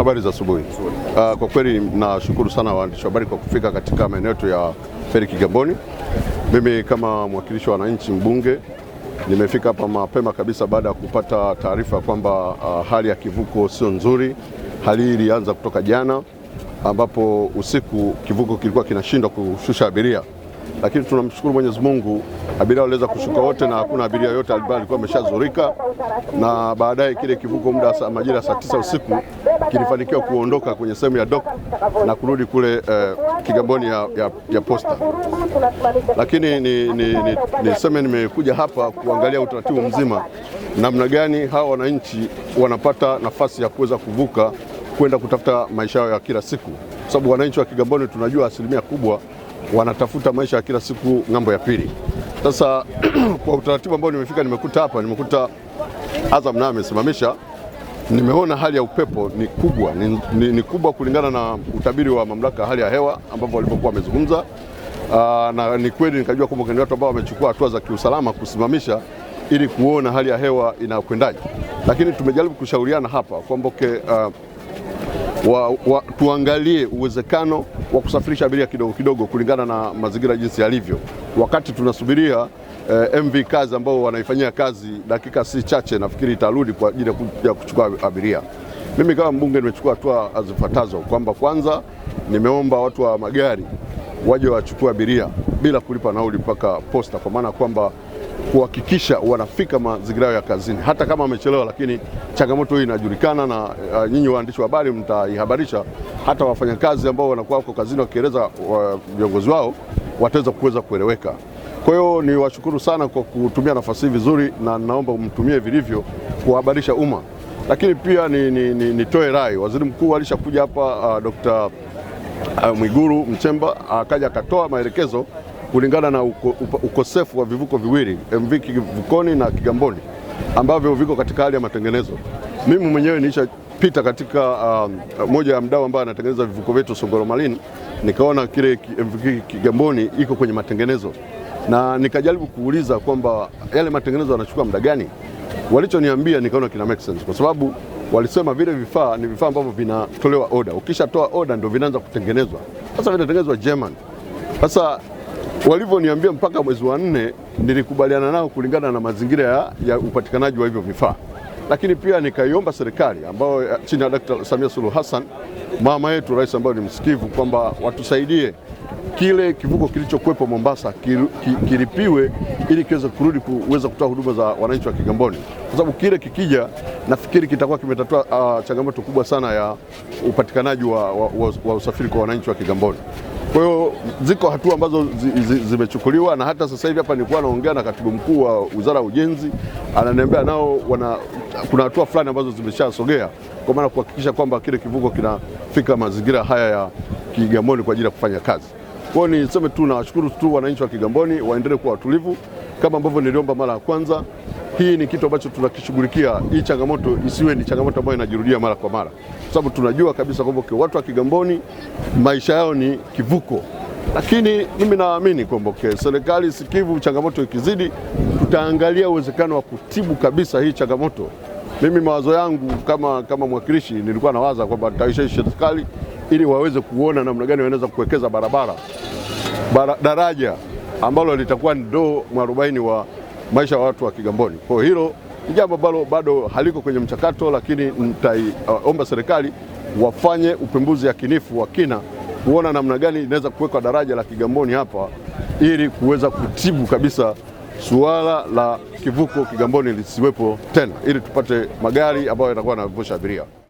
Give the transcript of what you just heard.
Habari za asubuhi. Kwa kweli nashukuru sana waandishi wa habari kwa kufika katika maeneo yetu ya feri Kigamboni. Mimi kama mwakilishi wa wananchi mbunge nimefika hapa mapema kabisa baada ya kupata taarifa kwamba hali ya kivuko sio nzuri. Hali hii ilianza kutoka jana ambapo usiku kivuko kilikuwa kinashindwa kushusha abiria. Lakini tunamshukuru Mwenyezi Mungu, abiria waliweza kushuka wote na hakuna abiria yote alikuwa ameshazurika, na baadaye kile kivuko muda majira saa 9 usiku kilifanikiwa kuondoka kwenye sehemu ya dock na kurudi kule Kigamboni ya posta. Lakini niseme nimekuja hapa kuangalia utaratibu mzima namna gani hawa wananchi wanapata nafasi ya kuweza kuvuka kwenda kutafuta maisha yao ya kila siku, sababu wananchi wa Kigamboni tunajua asilimia kubwa wanatafuta maisha ya kila siku ng'ambo ya pili. Sasa kwa utaratibu ambao nimekuta hapa, nimekuta Azam na amesimamisha. Nimeona hali ya upepo ni kubwa kulingana na utabiri wa mamlaka hali ya hewa ambapo walipokuwa wamezungumza, na ni kweli nikajua kwamba ni watu ambao wamechukua hatua za kiusalama kusimamisha ili kuona hali ya hewa inakwendaje. Lakini tumejaribu kushauriana hapa kwamba tuangalie uwezekano wa kusafirisha abiria kidogo kidogo kulingana na mazingira jinsi yalivyo, wakati tunasubiria MV Kazi ambao wanaifanyia kazi dakika si chache, nafikiri itarudi kwa ajili ya kuchukua abiria. Mimi kama mbunge nimechukua hatua zifuatazo kwamba kwanza nimeomba watu wa magari waje wachukue abiria bila kulipa nauli mpaka posta, kwa maana kwamba kuhakikisha wanafika mazingira yao ya kazini hata kama wamechelewa. Lakini changamoto hii inajulikana na nyinyi waandishi wa habari mtaihabarisha, hata wafanyakazi ambao wanakuwa wako kazini wakieleza viongozi wao wataweza kuweza kueleweka. Kwa hiyo ni washukuru sana kwa kutumia nafasi hii vizuri, na naomba mtumie vilivyo kuhabarisha umma. Lakini pia nitoe rai, waziri mkuu alishakuja hapa, Dr. Mwigulu Nchemba akaja akatoa maelekezo kulingana na ukosefu wa vivuko viwili, MV Kivukoni na Kigamboni, ambavyo viko katika hali ya matengenezo. Mimi mwenyewe nilishapita katika moja ya mdau ambaye anatengeneza vivuko vyetu Songoro Marine, nikaona kile MV Kigamboni iko kwenye matengenezo, na nikajaribu kuuliza kwamba yale matengenezo yanachukua muda gani. Walichoniambia nikaona kina make sense, kwa sababu walisema vile vifaa ni vifaa ambavyo vinatolewa order. Ukishatoa order ndio vinaanza kutengenezwa. Sasa vinatengenezwa German. Sasa walivyoniambia mpaka mwezi wa 4 nilikubaliana nao kulingana na mazingira ya upatikanaji wa hivyo vifaa. Lakini pia nikaiomba serikali ambayo chini ya Dr. Samia Suluhu Hassan, mama yetu rais, ambayo ni msikivu, kwamba watusaidie kile kivuko kilichokuwepo Mombasa kilipiwe ili kiweze kurudi kuweza kutoa huduma za wananchi wa Kigamboni, kwa sababu kile kikija nafikiri kitakuwa kimetatua changamoto kubwa sana ya upatikanaji wa usafiri kwa wananchi wa Kigamboni. Kwa hiyo ziko hatua ambazo zimechukuliwa, na hata sasa hivi hapa nilikuwa naongea na katibu mkuu wa Wizara ya Ujenzi, ananiambia nao kuna hatua fulani ambazo zimeshasogea kwa maana kuhakikisha kwamba kile kivuko kinafika mazingira haya ya Kigamboni kwa ajili ya kufanya kazi. Kwa hiyo niseme tu nawashukuru tu wananchi wa Kigamboni, waendelee kuwa watulivu kama ambavyo niliomba mara ya kwanza. Hii ni kitu ambacho tunakishughulikia. Hii changamoto isiwe ni changamoto ambayo inajirudia mara kwa mara, kwa sababu tunajua kabisa kwamba watu wa Kigamboni maisha yao ni kivuko. Lakini mimi naamini kwamba serikali sikivu, changamoto ikizidi, tutaangalia uwezekano wa kutibu kabisa hii changamoto. Mimi mawazo yangu kama mwakilishi nilikuwa nawaza kwamba nitaishauri serikali ili waweze kuona namna gani wanaweza kuwekeza daraja ambalo litakuwa ndo mwarobaini wa maisha ya watu wa Kigamboni. Kwa hilo ni jambo ambalo bado haliko kwenye mchakato, lakini nitaomba serikali wafanye upembuzi yakinifu wa kina kuona namna gani inaweza kuwekwa daraja la Kigamboni hapa ili kuweza kutibu kabisa suala la kivuko Kigamboni lisiwepo tena, ili tupate magari ambayo yatakuwa yanavusha abiria.